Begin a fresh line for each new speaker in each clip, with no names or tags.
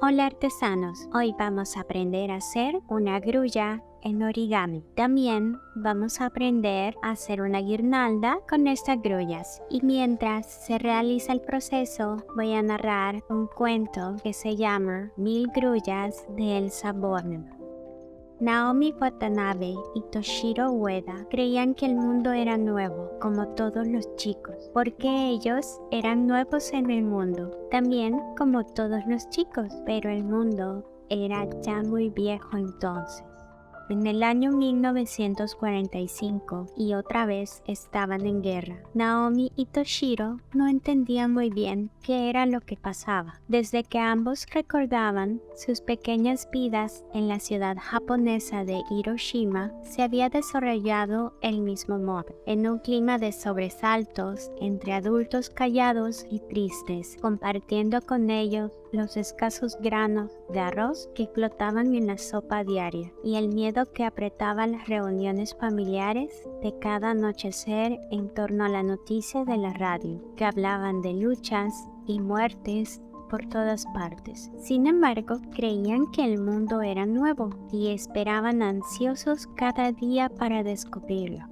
Hola artesanos, hoy vamos a aprender a hacer una grulla en origami. También vamos a aprender a hacer una guirnalda con estas grullas. Y mientras se realiza el proceso, voy a narrar un cuento que se llama Mil grullas de Elsa Bornemann. Naomi Watanabe y Toshiro Ueda creían que el mundo era nuevo, como todos los chicos, porque ellos eran nuevos en el mundo, también como todos los chicos, pero el mundo era ya muy viejo entonces. En el año 1945 y otra vez estaban en guerra. Naomi y Toshiro no entendían muy bien qué era lo que pasaba. Desde que ambos recordaban sus pequeñas vidas en la ciudad japonesa de Hiroshima, se había desarrollado el mismo modo, en un clima de sobresaltos entre adultos callados y tristes, compartiendo con ellos los escasos granos de arroz que flotaban en la sopa diaria y el miedo que apretaba las reuniones familiares de cada anochecer en torno a la noticia de la radio, que hablaban de luchas y muertes por todas partes. Sin embargo, creían que el mundo era nuevo y esperaban ansiosos cada día para descubrirlo.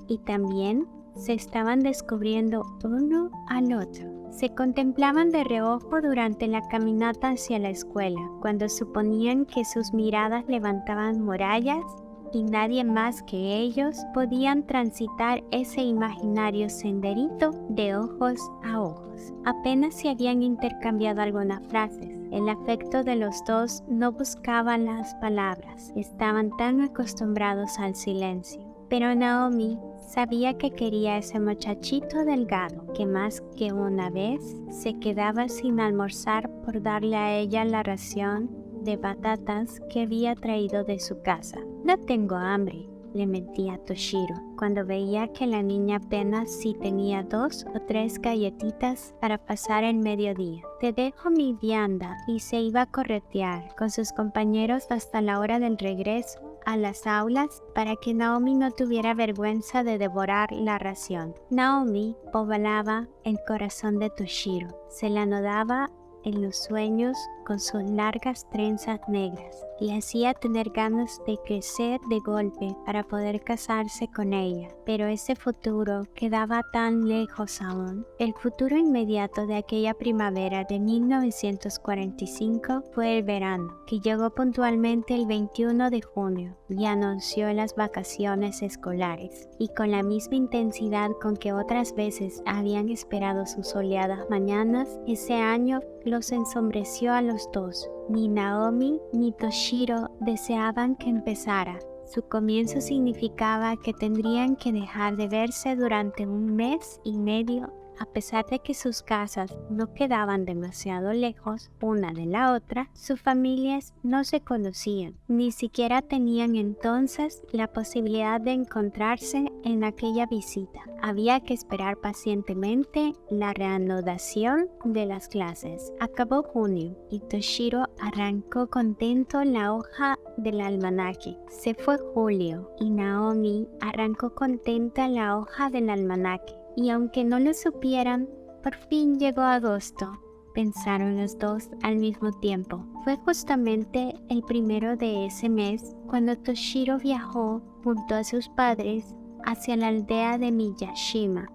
Y también se estaban descubriendo uno al otro. Se contemplaban de reojo durante la caminata hacia la escuela, cuando suponían que sus miradas levantaban murallas y nadie más que ellos podían transitar ese imaginario senderito de ojos a ojos. Apenas se habían intercambiado algunas frases. El afecto de los dos no buscaba las palabras, estaban tan acostumbrados al silencio. Pero Naomi sabía que quería ese muchachito delgado que más que una vez se quedaba sin almorzar por darle a ella la ración de batatas que había traído de su casa. No tengo hambre, le mentía a Toshiro, cuando veía que la niña apenas sí tenía 2 o 3 galletitas para pasar el mediodía. Te dejo mi vianda, y se iba a corretear con sus compañeros hasta la hora del regreso a las aulas para que Naomi no tuviera vergüenza de devorar la ración. Naomi poblaba el corazón de Toshiro, se la anudaba en los sueños con sus largas trenzas negras, le hacía tener ganas de crecer de golpe para poder casarse con ella, pero ese futuro quedaba tan lejos aún. El futuro inmediato de aquella primavera de 1945 fue el verano, que llegó puntualmente el 21 de junio y anunció las vacaciones escolares, y con la misma intensidad con que otras veces habían esperado sus soleadas mañanas, ese año los ensombreció a los dos. Ni Naomi ni Toshiro deseaban que empezara. Su comienzo significaba que tendrían que dejar de verse durante 1 mes y medio. A pesar de que sus casas no quedaban demasiado lejos una de la otra, sus familias no se conocían, ni siquiera tenían entonces la posibilidad de encontrarse en aquella visita. Había que esperar pacientemente la reanudación de las clases. Acabó junio y Toshiro arrancó contento la hoja del almanaque. Se fue julio y Naomi arrancó contenta la hoja del almanaque. Y aunque no lo supieran, por fin llegó agosto, pensaron los dos al mismo tiempo. Fue justamente el primero de ese mes cuando Toshiro viajó junto a sus padres hacia la aldea de Miyashima.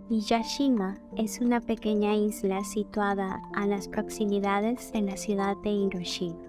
Miyashima es una pequeña isla situada a las proximidades de la ciudad de Hiroshima.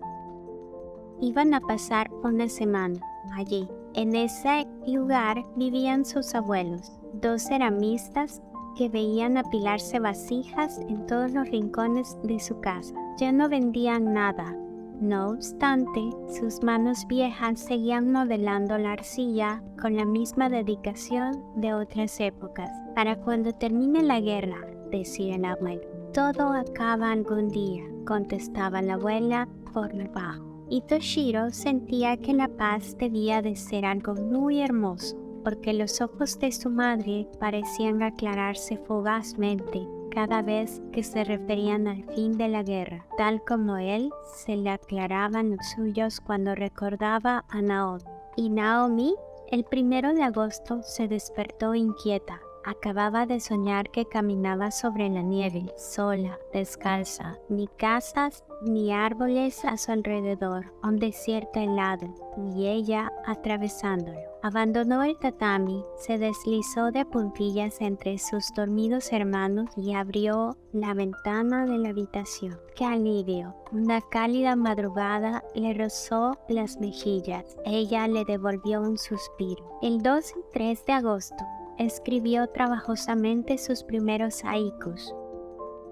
Iban a pasar una semana allí. En ese lugar vivían sus abuelos, 2 ceramistas que veían apilarse vasijas en todos los rincones de su casa. Ya no vendían nada. No obstante, sus manos viejas seguían modelando la arcilla con la misma dedicación de otras épocas. Para cuando termine la guerra, decía el abuelo. Todo acaba algún día, contestaba la abuela por lo bajo. Y Toshiro sentía que la paz debía de ser algo muy hermoso, porque los ojos de su madre parecían aclararse fugazmente cada vez que se referían al fin de la guerra, tal como él se le aclaraban los suyos cuando recordaba a Naomi. Y Naomi, el 1 de agosto, se despertó inquieta Acababa de soñar que caminaba sobre la nieve, sola, descalza, ni casas ni árboles a su alrededor, un desierto helado, y ella atravesándolo. Abandonó el tatami, se deslizó de puntillas entre sus dormidos hermanos y abrió la ventana de la habitación. ¡Qué alivio! Una cálida madrugada le rozó las mejillas. Ella le devolvió un suspiro. El 2 y 3 de agosto, escribió trabajosamente sus primeros haikus.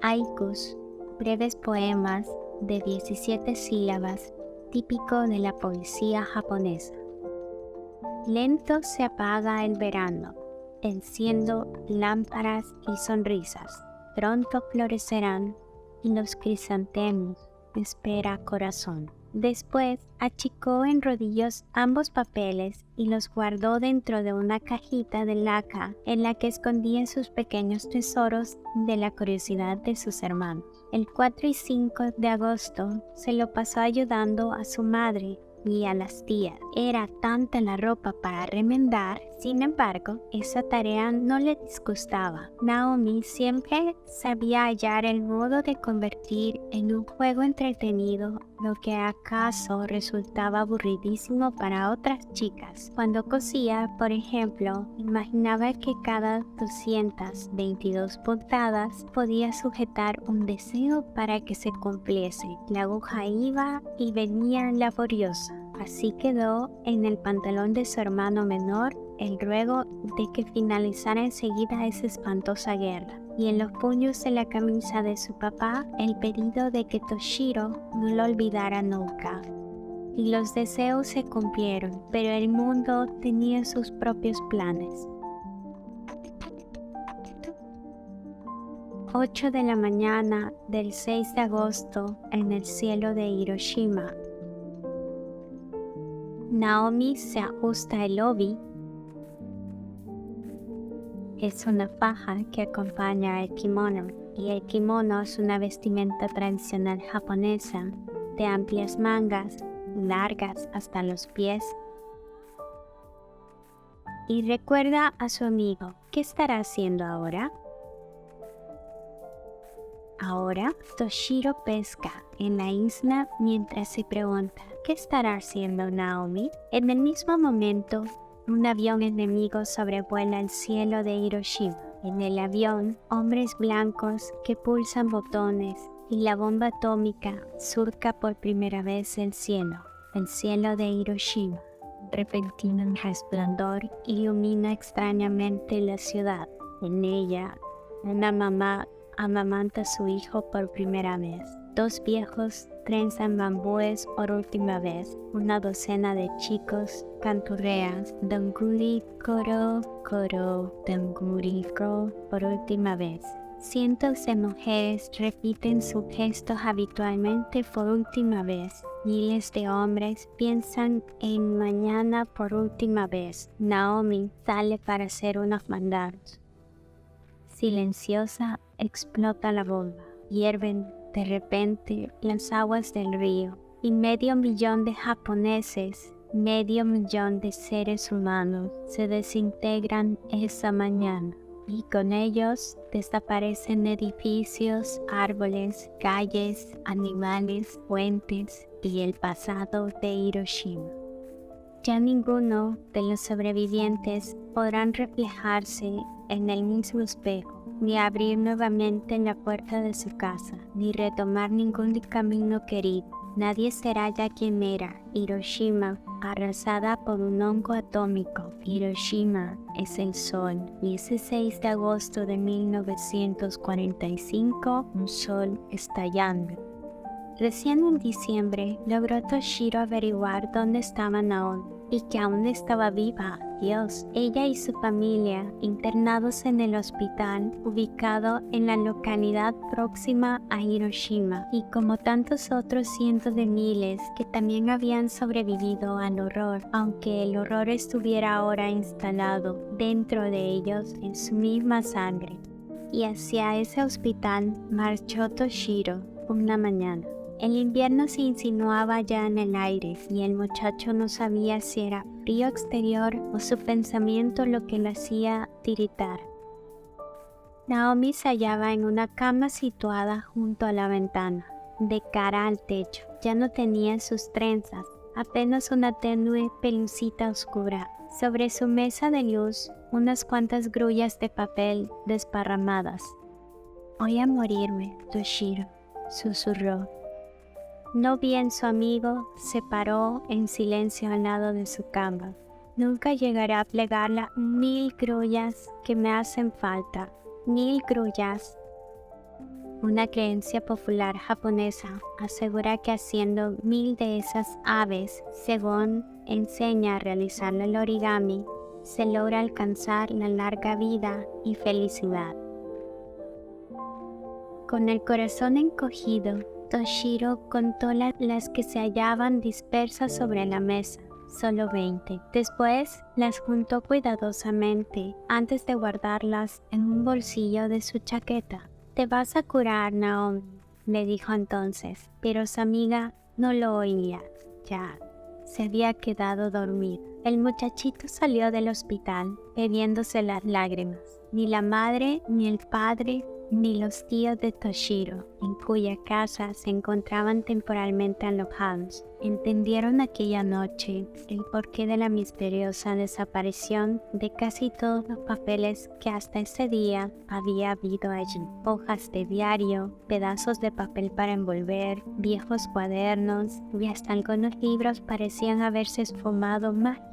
Haikus, breves poemas de 17 sílabas, típico de la poesía japonesa. Lento se apaga el verano, enciendo lámparas y sonrisas. Pronto florecerán y los crisantemos, espera corazón. Después achicó en rodillos ambos papeles y los guardó dentro de una cajita de laca en la que escondía sus pequeños tesoros de la curiosidad de sus hermanos. El 4 y 5 de agosto se lo pasó ayudando a su madre y a las tías. Era tanta la ropa para remendar, sin embargo, esa tarea no le disgustaba. Naomi siempre sabía hallar el modo de convertir en un juego entretenido lo que acaso resultaba aburridísimo para otras chicas. Cuando cosía, por ejemplo, imaginaba que cada 222 puntadas podía sujetar un deseo para que se cumpliese. La aguja iba y venía laboriosa. Así quedó en el pantalón de su hermano menor el ruego de que finalizara enseguida esa espantosa guerra, y en los puños de la camisa de su papá el pedido de que Toshiro no lo olvidara nunca. Y los deseos se cumplieron, pero el mundo tenía sus propios planes. 8 de la mañana del 6 de agosto en el cielo de Hiroshima. Naomi se ajusta el obi. Es una faja que acompaña al kimono, y el kimono es una vestimenta tradicional japonesa de amplias mangas, largas hasta los pies. Y recuerda a su amigo, ¿qué estará haciendo ahora? Ahora, Toshiro pesca en la isla mientras se pregunta, ¿qué estará haciendo Naomi? En el mismo momento, un avión enemigo sobrevuela el cielo de Hiroshima. En el avión, hombres blancos que pulsan botones y la bomba atómica surca por primera vez el cielo de Hiroshima. Repentino resplandor ilumina extrañamente la ciudad. En ella, una mamá amamanta a su hijo por primera vez. 2 viejos trenzan bambúes por última vez. Una docena de chicos canturrean Donguri Koro Koro Donguri Koro por última vez. Cientos de mujeres repiten sus gestos habitualmente por última vez. Miles de hombres piensan en mañana por última vez. Naomi sale para hacer unos mandados. Silenciosa, explota la bomba. Hierven de repente las aguas del río, y 500,000 de japoneses, 500,000 de seres humanos se desintegran esa mañana, y con ellos desaparecen edificios, árboles, calles, animales, puentes y el pasado de Hiroshima. Ya ninguno de los sobrevivientes podrán reflejarse en el mismo espejo, ni abrir nuevamente la puerta de su casa, ni retomar ningún camino querido. Nadie será ya quien era. Hiroshima, arrasada por un hongo atómico. Hiroshima es el sol, y ese 6 de agosto de 1945, un sol estallando. Recién en diciembre logró Toshiro averiguar dónde estaba Naomi, y que aún estaba viva. Dios, ella y su familia internados en el hospital ubicado en la localidad próxima a Hiroshima, y como tantos otros cientos de miles que también habían sobrevivido al horror, aunque el horror estuviera ahora instalado dentro de ellos en su misma sangre. Y hacia ese hospital marchó Toshiro una mañana. El invierno se insinuaba ya en el aire, y el muchacho no sabía si era frío exterior o su pensamiento lo que lo hacía tiritar. Naomi se hallaba en una cama situada junto a la ventana, de cara al techo. Ya no tenía sus trenzas, apenas una tenue pelucita oscura. Sobre su mesa de luz, unas cuantas grullas de papel desparramadas. «Voy a morirme, Toshiro», susurró. No bien su amigo se paró en silencio al lado de su cama. «Nunca llegaré a plegar las 1000 grullas que me hacen falta. 1000 grullas». Una creencia popular japonesa asegura que haciendo 1000 de esas aves, según enseña a realizar el origami, se logra alcanzar la larga vida y felicidad. Con el corazón encogido, Toshiro contó las que se hallaban dispersas sobre la mesa, solo 20. Después las juntó cuidadosamente antes de guardarlas en un bolsillo de su chaqueta. «Te vas a curar, Naomi», le dijo entonces, pero su amiga no lo oía. Ya se había quedado dormida. El muchachito salió del hospital bebiéndose las lágrimas. Ni la madre, ni el padre, ni los tíos de Toshiro, en cuya casa se encontraban temporalmente alojados, entendieron aquella noche el porqué de la misteriosa desaparición de casi todos los papeles que hasta ese día había habido allí. Hojas de diario, pedazos de papel para envolver, viejos cuadernos y hasta algunos libros parecían haberse esfumado mágicamente.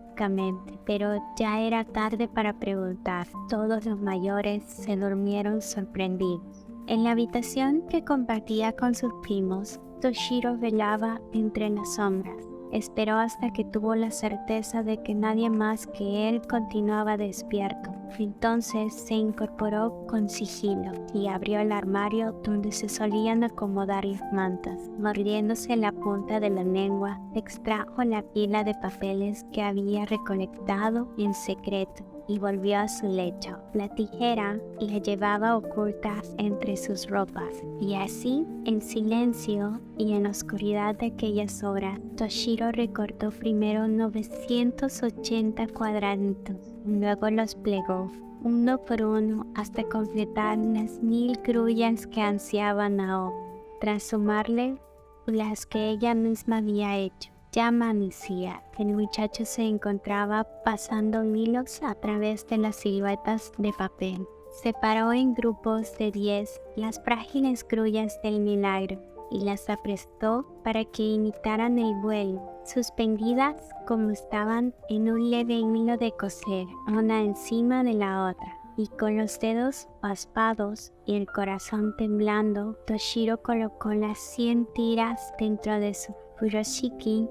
Pero ya era tarde para preguntar. Todos los mayores se durmieron sorprendidos. En la habitación que compartía con sus primos, Toshiro velaba entre las sombras. Esperó hasta que tuvo la certeza de que nadie más que él continuaba despierto. Entonces se incorporó con sigilo y abrió el armario donde se solían acomodar las mantas. Mordiéndose la punta de la lengua, extrajo la pila de papeles que había recolectado en secreto y volvió a su lecho. La tijera la llevaba oculta entre sus ropas, y así, en silencio y en la oscuridad de aquellas horas, Toshiro recortó primero 980 cuadraditos, luego los plegó, uno por uno, hasta completar las 1000 grullas que ansiaba Naomi, tras sumarle las que ella misma había hecho. Ya amanecía. El muchacho se encontraba pasando hilos a través de las siluetas de papel. Separó en grupos de 10 las frágiles grullas del milagro y las aprestó para que imitaran el vuelo, suspendidas como estaban en un leve hilo de coser, una encima de la otra. Y con los dedos paspados y el corazón temblando, Toshiro colocó las 100 tiras dentro de su furoshiki,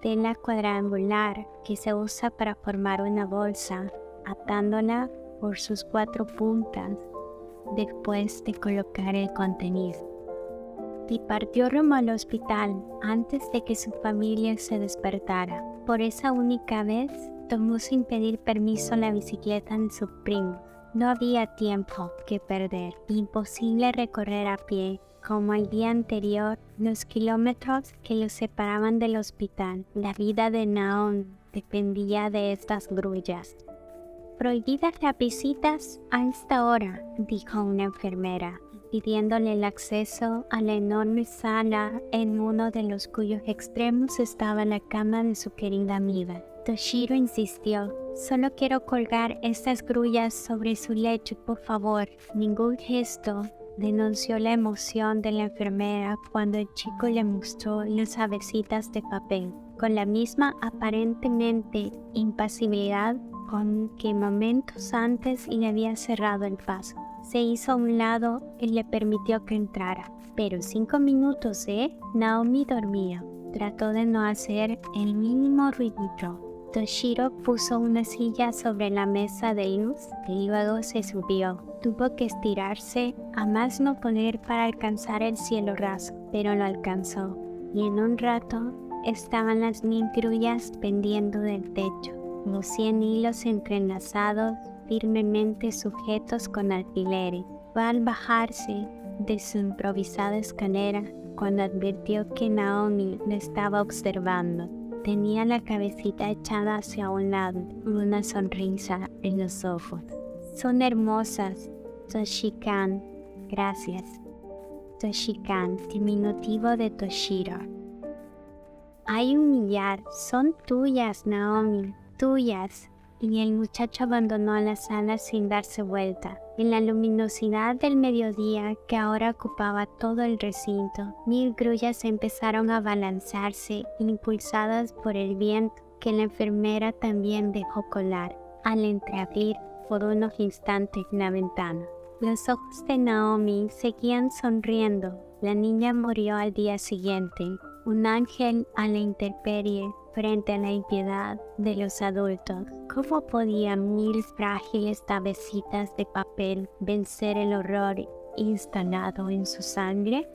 tela cuadrangular que se usa para formar una bolsa, atándola por sus 4 puntas después de colocar el contenido. Y partió rumbo al hospital antes de que su familia se despertara. Por esa única vez tomó sin pedir permiso la bicicleta de su primo. No había tiempo que perder. Imposible recorrer a pie como el día anterior los kilómetros que los separaban del hospital. La vida de Naomi dependía de estas grullas. «Prohibidas las visitas a esta hora», dijo una enfermera, pidiéndole el acceso a la enorme sala en uno de los cuyos extremos estaba la cama de su querida amiga. Toshiro insistió: «Solo quiero colgar estas grullas sobre su lecho, por favor». Ningún gesto denunció la emoción de la enfermera cuando el chico le mostró las avecitas de papel, con la misma aparentemente impasibilidad con que momentos antes le había cerrado el paso. Se hizo a un lado y le permitió que entrara. Pero 5 minutos, Naomi dormía. Trató de no hacer el mínimo ruidito. Toshiro puso una silla sobre la mesa de luz y luego se subió. Tuvo que estirarse a más no poder para alcanzar el cielo raso, pero lo alcanzó. Y en un rato estaban las 1000 grullas pendiendo del techo, los 100 hilos entrelazados, firmemente sujetos con alfileres. Fue al bajarse de su improvisada escalera cuando advirtió que Naomi le estaba observando. Tenía la cabecita echada hacia un lado, con una sonrisa en los ojos. «Son hermosas», Toshikan, gracias. Toshikan, diminutivo de Toshiro. Hay un millar, son tuyas, Naomi, tuyas. Y el muchacho abandonó la sala sin darse vuelta. En la luminosidad del mediodía que ahora ocupaba todo el recinto, 1000 grullas empezaron a balanzarse, impulsadas por el viento que la enfermera también dejó colar al entreabrir por unos instantes la ventana. Los ojos de Naomi seguían sonriendo. La niña murió al día siguiente, un ángel a la intemperie frente a la impiedad de los adultos. ¿Cómo podían 1000 frágiles tabecitas de papel vencer el horror instalado en su sangre?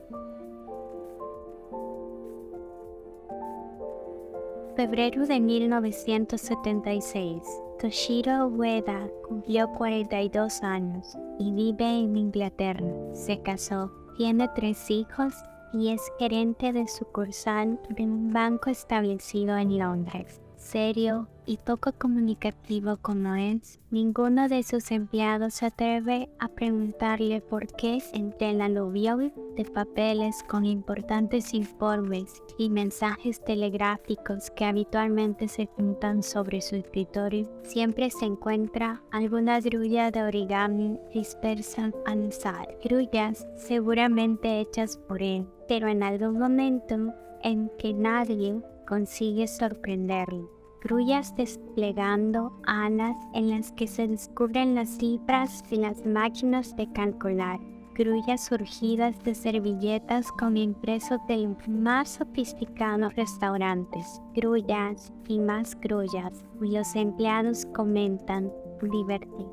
Febrero de 1976. Toshiro Ueda cumplió 42 años y vive en Inglaterra. Se casó, tiene 3 hijos y es gerente de sucursal de un banco establecido en Londres. Serio y poco comunicativo como es, ninguno de sus empleados se atreve a preguntarle por qué entre el aluvión de papeles con importantes informes y mensajes telegráficos que habitualmente se juntan sobre su escritorio, siempre se encuentra alguna grulla de origami dispersa al azar. Grullas seguramente hechas por él, pero en algún momento en que nadie consigue sorprenderlo. Grullas desplegando alas en las que se descubren las cifras de las máquinas de calcular. Grullas surgidas de servilletas con impresos de los más sofisticados restaurantes. Grullas y más grullas cuyos empleados comentan, divertidos,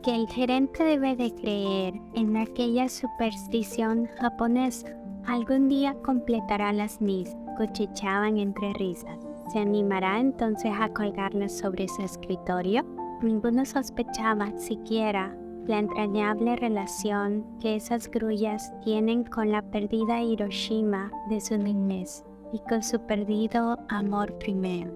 que el gerente debe de creer en aquella superstición japonesa. Algún día completará las mis, cuchicheaban entre risas. ¿Se animará entonces a colgarlas sobre su escritorio? Ninguno sospechaba siquiera la entrañable relación que esas grullas tienen con la perdida Hiroshima de su niñez y con su perdido amor primero.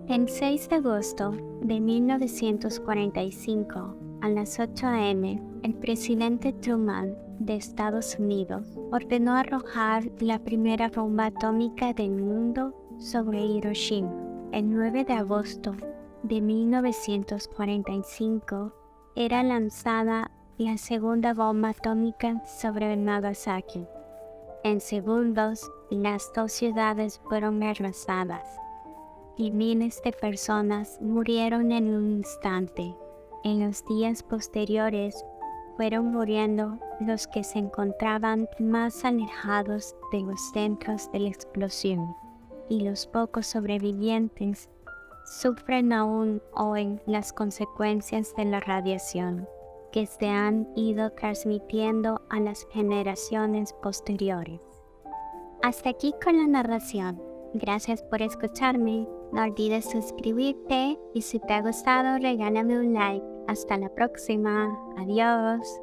El 6 de agosto de 1945, a las 8 a.m., el presidente Truman de Estados Unidos ordenó arrojar la primera bomba atómica del mundo sobre Hiroshima. El 9 de agosto de 1945 era lanzada la segunda bomba atómica sobre Nagasaki. En segundos, las 2 ciudades fueron arrasadas y miles de personas murieron en un instante. En los días posteriores fueron muriendo los que se encontraban más alejados de los centros de la explosión, y los pocos sobrevivientes sufren aún hoy las consecuencias de la radiación que se han ido transmitiendo a las generaciones posteriores. Hasta aquí con la narración. Gracias por escucharme. No olvides suscribirte y si te ha gustado regálame un like. Hasta la próxima. Adiós.